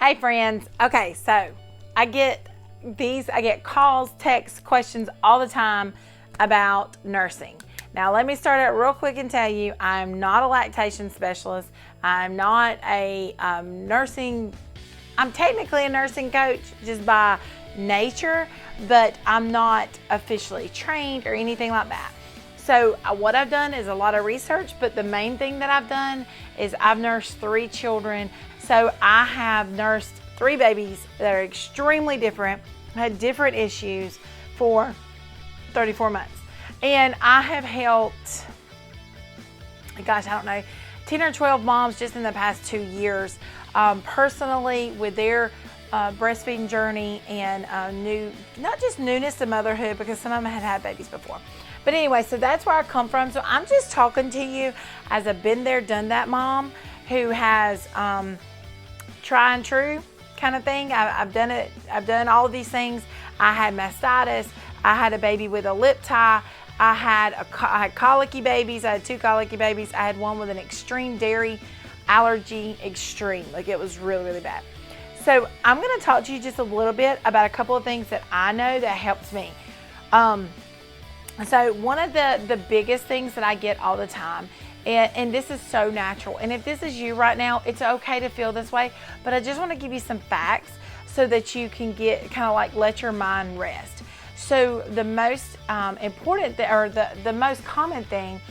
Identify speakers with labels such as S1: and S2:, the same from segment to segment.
S1: Hey friends, okay, so I get calls, texts, questions all the time about nursing. Now let me start out real quick and tell you, I'm not a lactation specialist. I'm not a I'm technically a nursing coach just by nature, but I'm not officially trained or anything like that. So what I've done is a lot of research, but the main thing that I've done is I've nursed 3 children. So I have nursed 3 babies that are extremely different, had different issues for 34 months. And I have helped, gosh, I don't know, 10 or 12 moms just in the past 2 years, personally with their breastfeeding journey and not just newness to motherhood, because some of them had babies before. But anyway, so that's where I come from. So I'm just talking to you as a been there, done that mom who has try and true kind of thing. I've done it. I've done all of these things. I had mastitis. I had a baby with a lip tie. I had colicky babies. I had 2 colicky babies. I had one with an extreme dairy allergy, extreme. Like it was really, really bad. So I'm going to talk to you just a little bit about a couple of things that I know that helps me. So one of the biggest things that I get all the time, and this is so natural, and if this is you right now, it's okay to feel this way, but I just want to give you some facts so that you can get kind of like let your mind rest. So the most important or the most common thing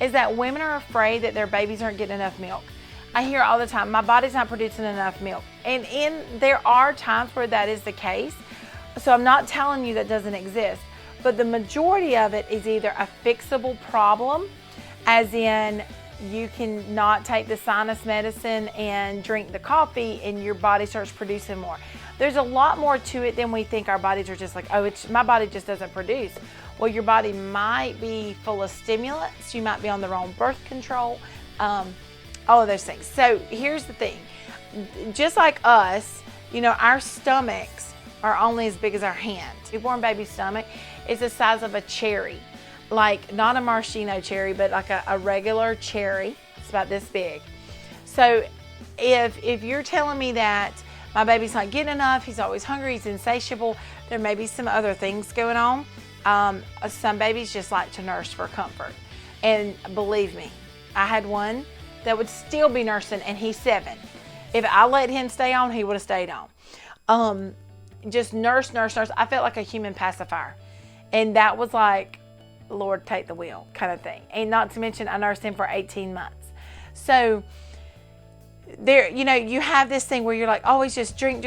S1: is that women are afraid that their babies aren't getting enough milk. I hear all the time, my body's not producing enough milk, and there are times where that is the case. So I'm not telling you that doesn't exist, but the majority of it is either a fixable problem, as in you can not take the sinus medicine and drink the coffee and your body starts producing more. There's a lot more to it than we think. Our bodies are just like, oh, my body just doesn't produce. Well, your body might be full of stimulants. You might be on the wrong birth control, all of those things. So here's the thing. Just like us, you know, our stomachs are only as big as our hand. Newborn baby's stomach is the size of a cherry, like not a maraschino cherry, but like a regular cherry. It's about this big. So if you're telling me that my baby's not getting enough, he's always hungry, he's insatiable, there may be some other things going on. Some babies just like to nurse for comfort. And believe me, I had one that would still be nursing, and he's 7. If I let him stay on, he would have stayed on. Just nurse. I felt like a human pacifier. And that was like, Lord, take the wheel kind of thing. And not to mention, I nursed him for 18 months. So there, you know, you have this thing where you're like, always just drink.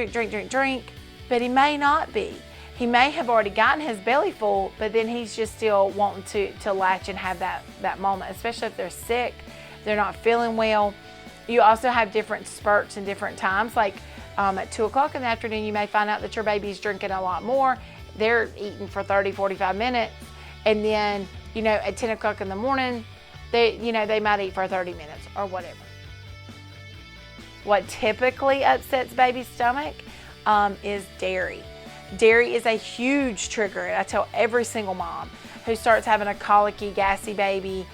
S1: But he may not be. He may have already gotten his belly full, but then he's just still wanting to latch and have that moment, especially if they're sick, they're not feeling well. You also have different spurts and different times. Like at 2 o'clock in the afternoon, you may find out that your baby's drinking a lot more. They're eating for 30, 45 minutes. And then, you know, at 10 o'clock in the morning, they might eat for 30 minutes or whatever. What typically upsets baby's stomach is dairy. Dairy is a huge trigger. And I tell every single mom who starts having a colicky, gassy baby,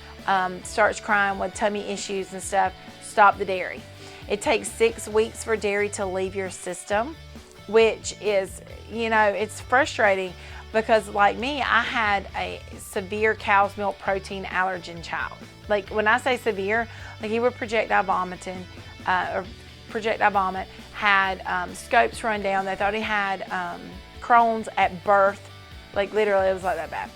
S1: starts crying with tummy issues and stuff, stop the dairy. It takes 6 weeks for dairy to leave your system, which is, you know, it's frustrating because like me, I had a severe cow's milk protein allergen child. Like when I say severe, like he would projectile vomit, had scopes run down. They thought he had Crohn's at birth. Like literally it was like that bad.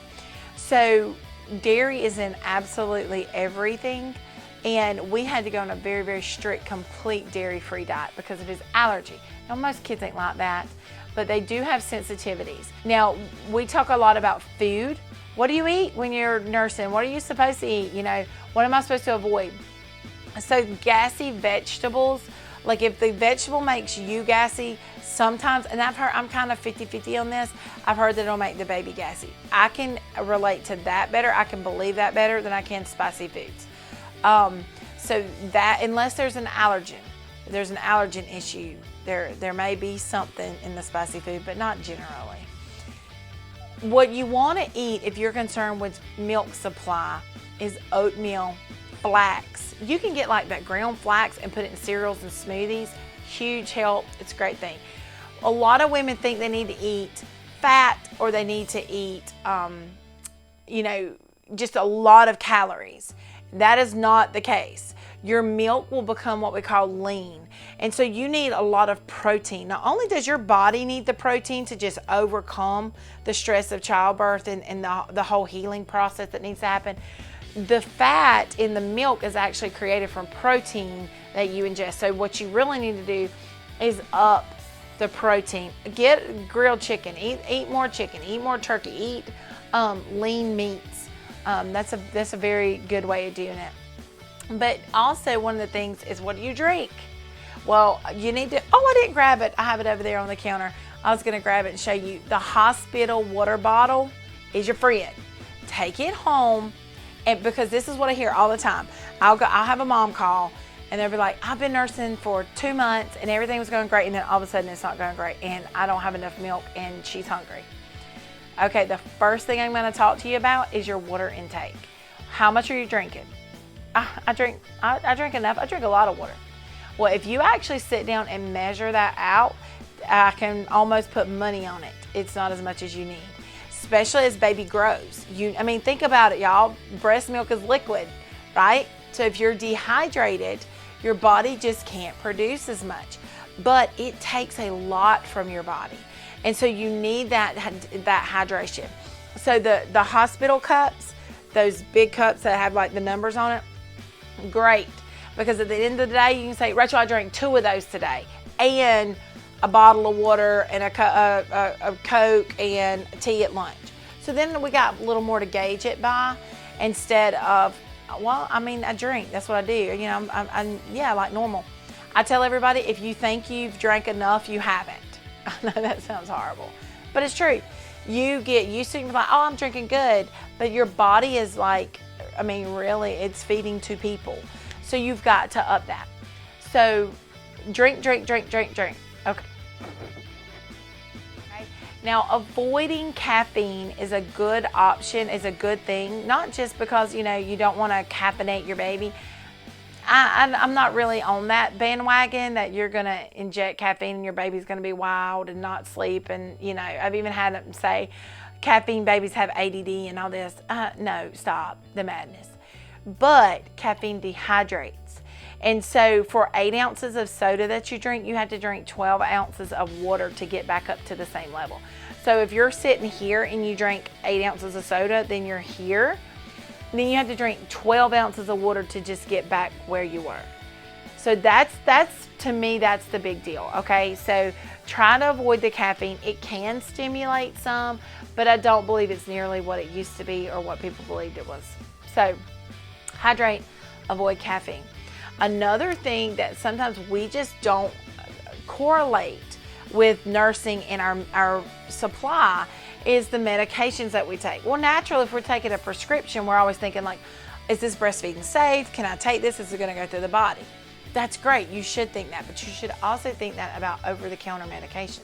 S1: So dairy is in absolutely everything. And we had to go on a very, very strict, complete dairy-free diet because of his allergy. Now, most kids ain't like that, but they do have sensitivities. Now, we talk a lot about food. What do you eat when you're nursing? What are you supposed to eat? You know, what am I supposed to avoid? So gassy vegetables, like if the vegetable makes you gassy, sometimes, and I've heard, I'm kind of 50-50 on this, I've heard that it'll make the baby gassy. I can relate to that better. I can believe that better than I can spicy foods. So that, unless there's an allergen issue, there may be something in the spicy food, but not generally. What you want to eat if you're concerned with milk supply is oatmeal, flax. You can get like that ground flax and put it in cereals and smoothies. huge help. It's a great thing. A lot of women think they need to eat fat or they need to eat, you know, just a lot of calories. That is not the case. Your milk will become what we call lean. And so you need a lot of protein. Not only does your body need the protein to just overcome the stress of childbirth and the whole healing process that needs to happen, the fat in the milk is actually created from protein that you ingest. So what you really need to do is up the protein. Get grilled chicken, eat more chicken, eat more turkey, eat lean meats. That's a very good way of doing it. But also one of the things is, what do you drink? Well, you need to, oh, I didn't grab it. I have it over there on the counter. I was going to grab it and show you. The hospital water bottle is your friend. Take it home, and because this is what I hear all the time. I'll have a mom call, and they'll be like, I've been nursing for 2 months, and everything was going great, and then all of a sudden it's not going great, and I don't have enough milk, and she's hungry. Okay, the first thing I'm going to talk to you about is your water intake. How much are you drinking? I drink enough. I drink a lot of water. Well, if you actually sit down and measure that out, I can almost put money on it. It's not as much as you need, especially as baby grows. I mean, think about it, y'all. Breast milk is liquid, right? So if you're dehydrated, your body just can't produce as much. But it takes a lot from your body. And so you need that hydration. So the hospital cups, those big cups that have like the numbers on it, great, because at the end of the day you can say, Rachel, I drank 2 of those today, and a bottle of water and a Coke and tea at lunch. So then we got a little more to gauge it by, instead of, well, I mean, I drink, that's what I do, you know, I'm yeah, like normal. I tell everybody, if you think you've drank enough, you haven't. I know that sounds horrible, but it's true. You get used to it, like, oh, I'm drinking good, but your body is like, I mean, really, it's feeding 2 people. So you've got to up that. So drink. Okay. Now, avoiding caffeine is a good option, is a good thing, not just because, you know, you don't want to caffeinate your baby. I'm not really on that bandwagon that you're going to inject caffeine and your baby's going to be wild and not sleep. And, you know, I've even had them say caffeine babies have ADD and all this. No, stop the madness. But caffeine dehydrates. And so for 8 ounces of soda that you drink, you have to drink 12 ounces of water to get back up to the same level. So if you're sitting here and you drink 8 ounces of soda, then you're here. Then you have to drink 12 ounces of water to just get back where you were. So that's to me, that's the big deal, okay? So try to avoid the caffeine. It can stimulate some, but I don't believe it's nearly what it used to be or what people believed it was. So hydrate, avoid caffeine. Another thing that sometimes we just don't correlate with nursing and our supply is the medications that we take. Well, naturally, if we're taking a prescription, we're always thinking like, is this breastfeeding safe? Can I take this? Is it gonna go through the body? That's great, you should think that, but you should also think that about over-the-counter medications.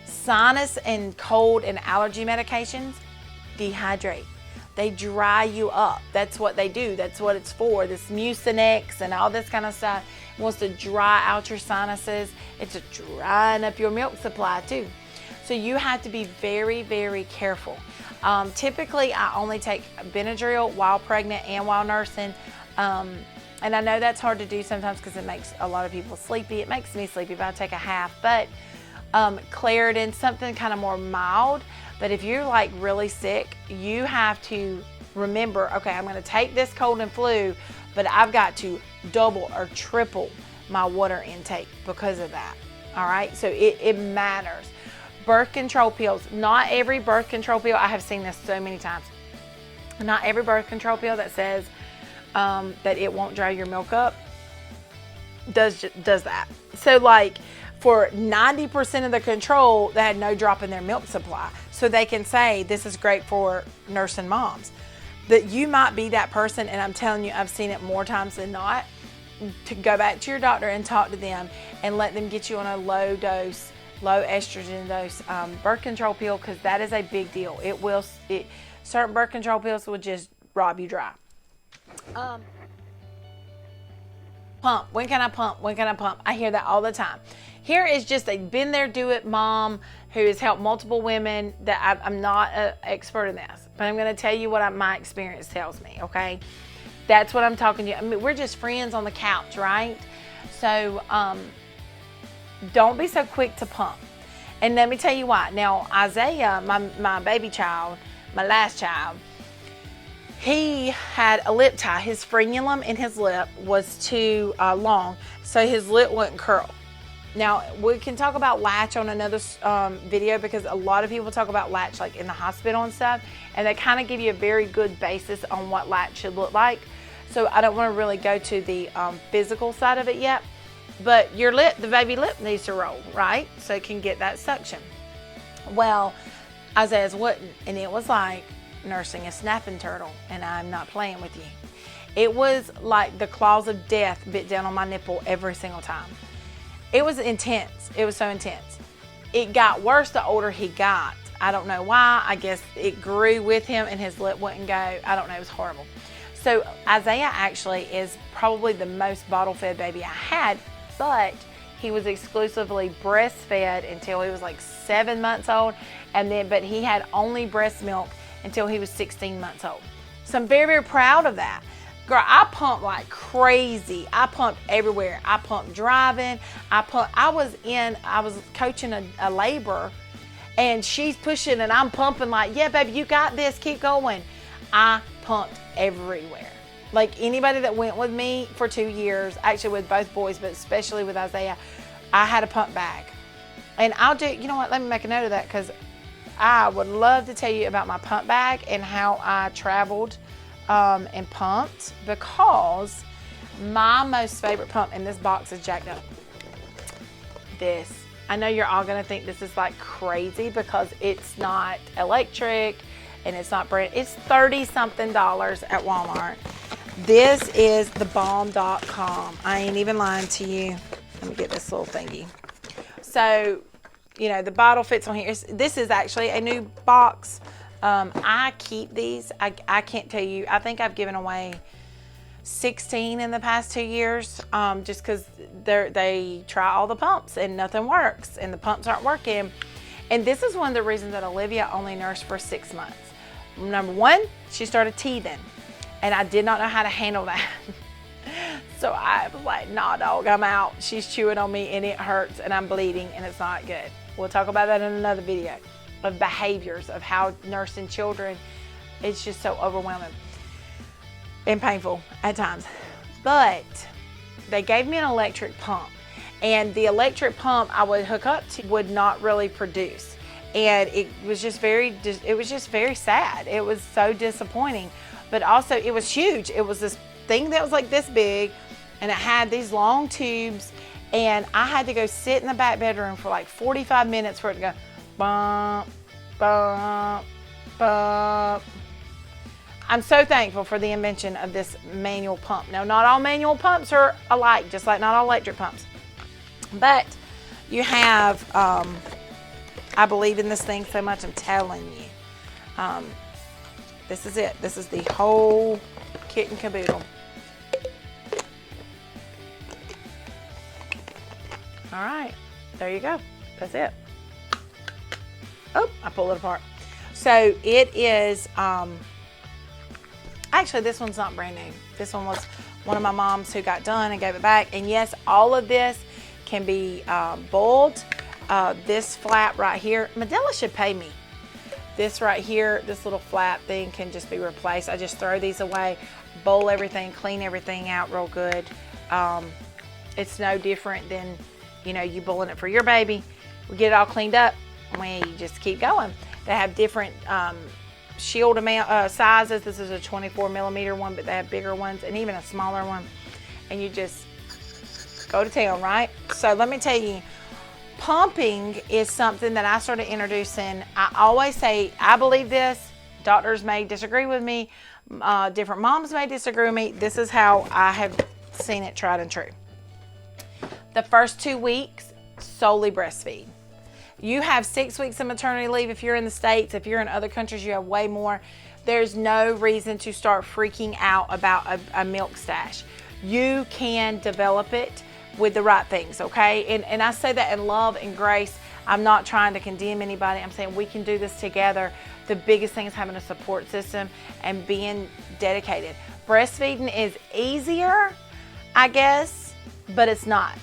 S1: Sinus and cold and allergy medications dehydrate. They dry you up. That's what they do. That's what it's for. This Mucinex and all this kind of stuff wants to dry out your sinuses. It's drying up your milk supply too. So you have to be very, very careful. Typically, I only take Benadryl while pregnant and while nursing. And I know that's hard to do sometimes because it makes a lot of people sleepy. It makes me sleepy, but I take a half. But Claritin, something kind of more mild. But if you're like really sick, you have to remember, okay, I'm gonna take this cold and flu, but I've got to double or triple my water intake because of that, all right? So it matters. Birth control pills, not every birth control pill, I have seen this so many times, not every birth control pill that says that it won't dry your milk up does that. So like for 90% of the control, they had no drop in their milk supply. So they can say this is great for nursing moms. That you might be that person, and I'm telling you, I've seen it more times than not, to go back to your doctor and talk to them and let them get you on a low dose, low estrogen dose birth control pill, because that is a big deal. Certain birth control pills will just rob you dry. Pump. When can I pump? When can I pump? I hear that all the time. Here is just a been there, do it mom who has helped multiple women. That I'm not an expert in this, but I'm going to tell you what my experience tells me, okay? That's what I'm talking to you. I mean, we're just friends on the couch, right? So don't be so quick to pump. And let me tell you why. Now, Isaiah, my baby child, my last child, he had a lip tie. His frenulum in his lip was too long, so his lip wouldn't curl. Now, we can talk about latch on another video, because a lot of people talk about latch like in the hospital and stuff, and they kind of give you a very good basis on what latch should look like. So I don't want to really go to the physical side of it yet. But your lip, the baby lip needs to roll, right? So it can get that suction. Well, Isaiah's wouldn't, and it was like nursing a snapping turtle, and I'm not playing with you. It was like the claws of death bit down on my nipple every single time. It was intense. It was so intense. It got worse the older he got. I don't know why. I guess it grew with him and his lip wouldn't go. I don't know. It was horrible. So Isaiah actually is probably the most bottle-fed baby I had, but he was exclusively breastfed until he was like 7 months old, but he had only breast milk until he was 16 months old. So I'm very, very proud of that. Girl, I pumped like crazy. I pumped everywhere. I pumped driving. I was coaching a labor, and she's pushing and I'm pumping like, yeah, baby, you got this, keep going. I pumped everywhere. Like anybody that went with me for 2 years, actually with both boys, but especially with Isaiah, I had a pump bag. And you know what, let me make a note of that, because I would love to tell you about my pump bag and how I traveled and pumped, because my most favorite pump, and this box is jacked up. This. I know you're all gonna think this is like crazy because it's not electric and it's not brand. It's $30-something at Walmart. This is thebomb.com. I ain't even lying to you. Let me get this little thingy. So, you know, the bottle fits on here. This is actually a new box. I keep these. I can't tell you. I think I've given away 16 in the past 2 years, just because they try all the pumps and nothing works and the pumps aren't working. And this is one of the reasons that Olivia only nursed for 6 months. Number one, she started teething, and I did not know how to handle that. So I was like, nah, dog, I'm out. She's chewing on me and it hurts and I'm bleeding and it's not good. We'll talk about that in another video, of behaviors of how nursing children, it's just so overwhelming and painful at times. But they gave me an electric pump, and the electric pump I would hook up to would not really produce. And it was just very sad. It was so disappointing, but also it was huge. It was this thing that was like this big, and it had these long tubes, and I had to go sit in the back bedroom for like 45 minutes for it to go bump, bump, bump. I'm so thankful for the invention of this manual pump. Now, not all manual pumps are alike, just like not all electric pumps. But you have, I believe in this thing so much, I'm telling you. This is it. This is the whole kit and caboodle. All right, there you go. That's it. Oh, I pulled it apart. So it is, actually this one's not brand new. This one was one of my moms who got done and gave it back. And yes, all of this can be boiled. This flap right here, Medela should pay me. This right here, this little flap thing can just be replaced. I just throw these away, bowl everything, clean everything out real good. It's no different than, you know, you bowling it for your baby. We get it all cleaned up, we just keep going. They have different shield amount sizes. This is a 24 millimeter one, but they have bigger ones and even a smaller one. And you just go to town, right? So let me tell you, pumping is something that I started introducing. I always say, I believe this. Doctors may disagree with me. Different moms may disagree with me. This is how I have seen it tried and true. The first 2 weeks, solely breastfeed. You have 6 weeks of maternity leave if you're in the States. If you're in other countries, you have way more. There's no reason to start freaking out about a milk stash. You can develop it with the right things, okay? And I say that in love and grace. I'm not trying to condemn anybody. I'm saying we can do this together. The biggest thing is having a support system and being dedicated. Breastfeeding is easier, I guess, but it's not.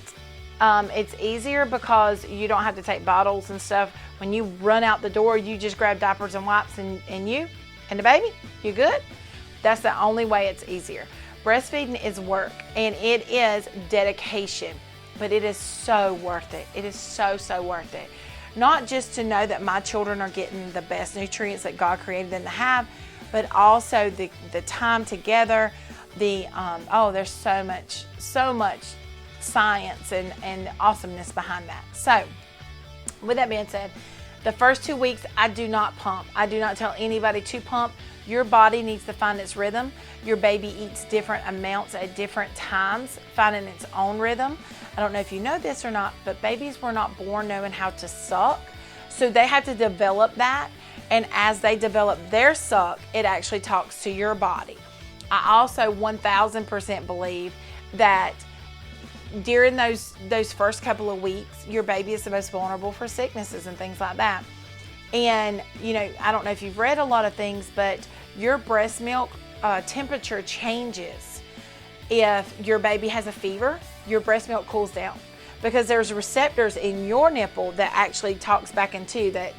S1: It's easier because you don't have to take bottles and stuff. When you run out the door, you just grab diapers and wipes and you and the baby, you good? That's the only way it's easier. Breastfeeding is work and it is dedication, but it is so worth it. It is so, so worth it. Not just to know that my children are getting the best nutrients that God created them to have, but also the time together, there's so much science and awesomeness behind that. So with that being said, the first 2 weeks, I do not pump. I do not tell anybody to pump. Your body needs to find its rhythm. Your baby eats different amounts at different times, finding its own rhythm. I don't know if you know this or not, but babies were not born knowing how to suck. So they have to develop that. And as they develop their suck, it actually talks to your body. I also 1000% believe that during those first couple of weeks, your baby is the most vulnerable for sicknesses and things like that. And, you know, I don't know if you've read a lot of things, but your breast milk temperature changes. If your baby has a fever, your breast milk cools down because there's receptors in your nipple that actually talks back into that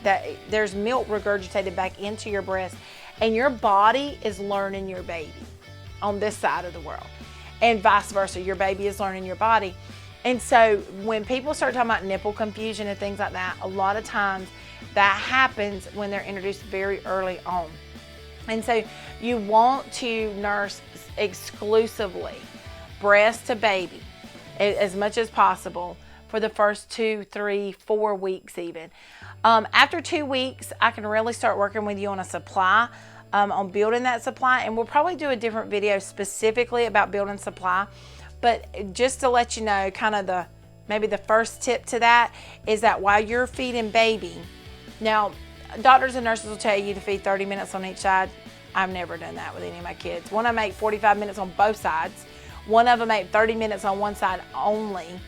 S1: there's milk regurgitated back into your breast, and your body is learning your baby on this side of the world. And vice versa, your baby is learning your body. And so when people start talking about nipple confusion and things like that, a lot of times that happens when they're introduced very early on. And so you want to nurse exclusively breast to baby as much as possible for the first 2, 3, 4 weeks even. After 2 weeks, I can really start working with you on a supply. On building that supply, and we'll probably do a different video specifically about building supply. But just to let you know, kind of maybe the first tip to that is that while you're feeding baby, now doctors and nurses will tell you to feed 30 minutes on each side. I've never done that with any of my kids. One of them ate 45 minutes on both sides. One of them ate 30 minutes on one side only.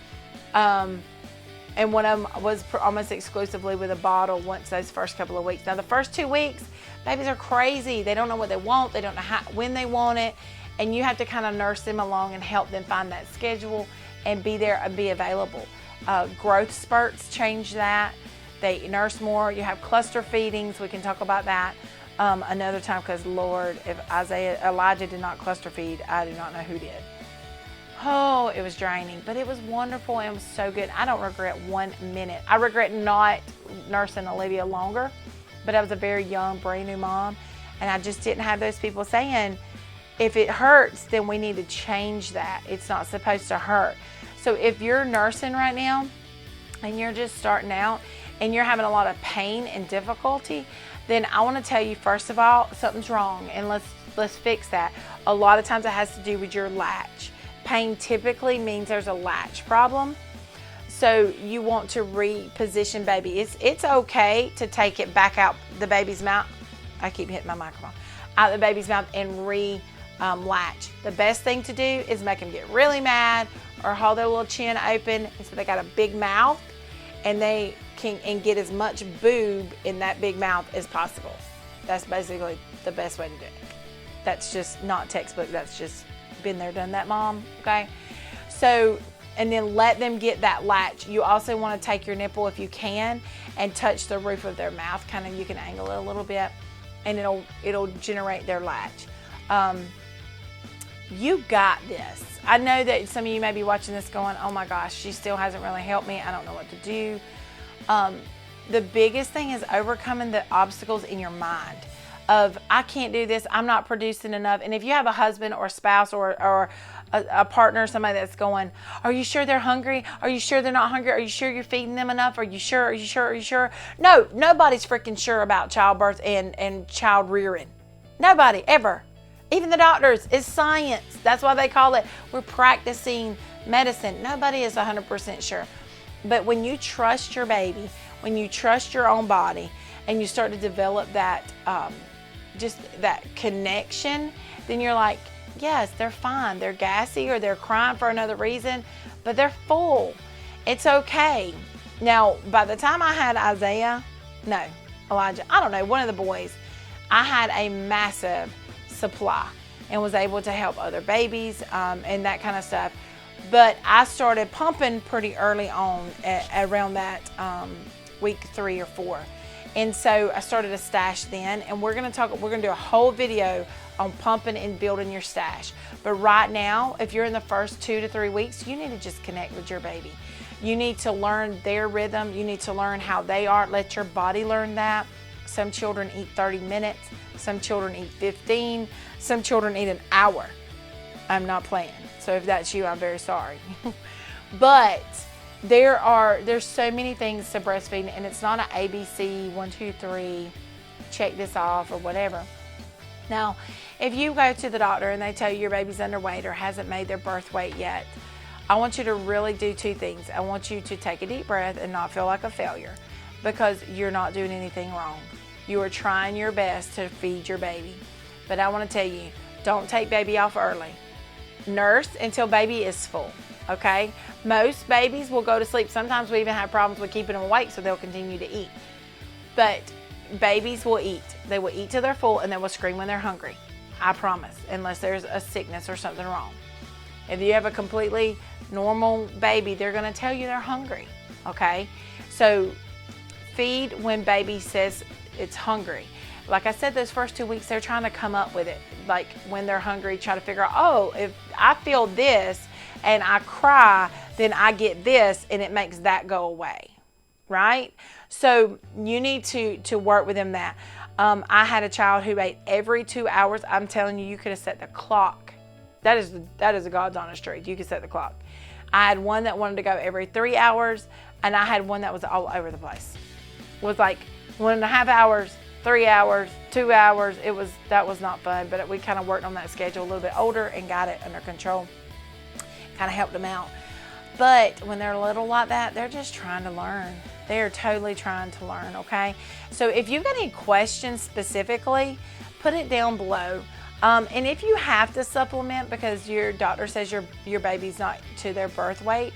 S1: And one of them was almost exclusively with a bottle once those first couple of weeks. Now the first 2 weeks, babies are crazy. They don't know what they want. They don't know when they want it. And you have to kind of nurse them along and help them find that schedule and be there and be available. Growth spurts change that. They nurse more. You have cluster feedings. We can talk about that another time because Lord, if Elijah did not cluster feed, I do not know who did. Oh, it was draining, but it was wonderful and it was so good. I don't regret 1 minute. I regret not nursing Olivia longer, but I was a very young, brand new mom, and I just didn't have those people saying, if it hurts, then we need to change that. It's not supposed to hurt. So if you're nursing right now and you're just starting out and you're having a lot of pain and difficulty, then I want to tell you, first of all, something's wrong, and let's fix that. A lot of times it has to do with your latch. Pain typically means there's a latch problem. So you want to reposition baby. It's okay to take it back out the baby's mouth. I keep hitting my microphone. Out the baby's mouth and latch. The best thing to do is make them get really mad or hold their little chin open, and so they got a big mouth and they can get as much boob in that big mouth as possible. That's basically the best way to do it. That's just not textbook. That's just been there, done that, mom. Okay. So, and then let them get that latch. You also want to take your nipple, if you can, and touch the roof of their mouth. Kind of, you can angle it a little bit, and it'll generate their latch. You got this. I know that some of you may be watching this going, oh my gosh, she still hasn't really helped me. I don't know what to do. The biggest thing is overcoming the obstacles in your mind of, I can't do this, I'm not producing enough. And if you have a husband or a spouse or a partner, somebody that's going, are you sure they're hungry? Are you sure they're not hungry? Are you sure you're feeding them enough? Are you sure? Are you sure? Are you sure? No, nobody's freaking sure about childbirth and child rearing. Nobody, ever. Even the doctors. It's science. That's why they call it, we're practicing medicine. Nobody is 100% sure. But when you trust your baby, when you trust your own body, and you start to develop that, just that connection, then you're like, Yes, they're fine. They're gassy or they're crying for another reason, but they're full. It's okay. Now, by the time I had Elijah, I don't know, one of the boys, I had a massive supply and was able to help other babies and that kind of stuff. But I started pumping pretty early on around that week 3 or 4. And so I started a stash then, and we're gonna do a whole video on pumping and building your stash. But right now, if you're in the first 2 to 3 weeks, you need to just connect with your baby. You need to learn their rhythm. You need to learn how they are. Let your body learn that. Some children eat 30 minutes. Some children eat 15. Some children eat an hour. I'm not playing. So if that's you, I'm very sorry. But there's so many things to breastfeeding, and it's not an ABC 1, 2, 3, check this off or whatever. Now, if you go to the doctor and they tell you your baby's underweight or hasn't made their birth weight yet, I want you to really do 2 things. I want you to take a deep breath and not feel like a failure, because you're not doing anything wrong. You are trying your best to feed your baby. But I want to tell you, don't take baby off early. Nurse until baby is full, okay? Most babies will go to sleep. Sometimes we even have problems with keeping them awake, so they'll continue to eat. But babies will eat. They will eat till they're full, and they will scream when they're hungry. I promise, unless there's a sickness or something wrong. If you have a completely normal baby, they're going to tell you they're hungry, okay? So feed when baby says it's hungry. Like I said, those first 2 weeks, they're trying to come up with it. Like when they're hungry, try to figure out, oh, if I feel this and I cry, then I get this, and it makes that go away, right? So you need to work with them that. I had a child who ate every 2 hours. I'm telling you, you could have set the clock. That is a God's honest truth. You could set the clock. I had one that wanted to go every 3 hours, and I had one that was all over the place. It was like 1.5 hours, 3 hours, 2 hours. That was not fun, but we kind of worked on that schedule a little bit older and got it under control. Kind of helped them out. But when they're little like that, they're just trying to learn. They are totally trying to learn, okay? So if you've got any questions specifically, put it down below. And if you have to supplement because your doctor says your baby's not to their birth weight,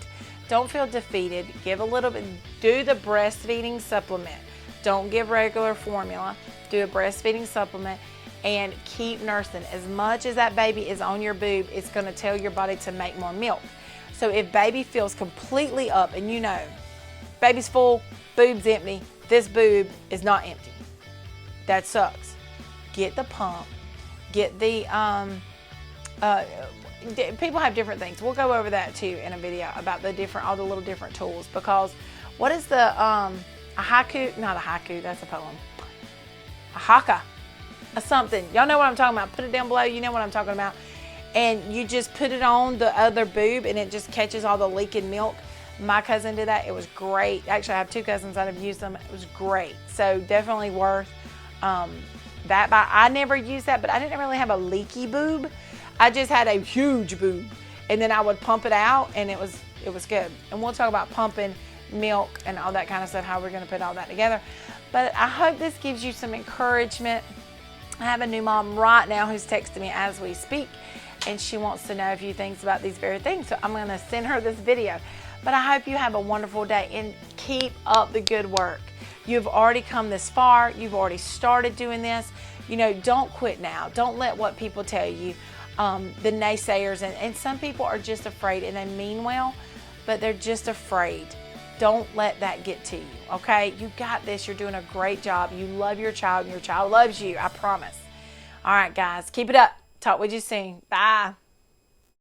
S1: don't feel defeated. Give a little bit, do the breastfeeding supplement. Don't give regular formula. Do a breastfeeding supplement and keep nursing. As much as that baby is on your boob, it's going to tell your body to make more milk. So if baby feels completely up, and you know, baby's full, boob's empty, this boob is not empty. That sucks. Get the pump. Get the, people have different things. We'll go over that too in a video about all the little different tools, because what is the, a haiku, not a haiku, that's a poem. A haka, a something. Y'all know what I'm talking about. Put it down below. You know what I'm talking about. And you just put it on the other boob and it just catches all the leaking milk. My cousin did that. It was great. Actually, I have 2 cousins that have used them. It was great. So definitely worth that. I never used that, but I didn't really have a leaky boob. I just had a huge boob. And then I would pump it out and it was good. And we'll talk about pumping milk and all that kind of stuff, how we're going to put all that together. But I hope this gives you some encouragement. I have a new mom right now who's texting me as we speak, and she wants to know a few things about these very things. So I'm going to send her this video. But I hope you have a wonderful day and keep up the good work. You've already come this far. You've already started doing this. You know, don't quit now. Don't let what people tell you, the naysayers. And some people are just afraid, and they mean well, but they're just afraid. Don't let that get to you, okay? You got this. You're doing a great job. You love your child, and your child loves you. I promise. All right, guys, keep it up. Talk with you soon. Bye.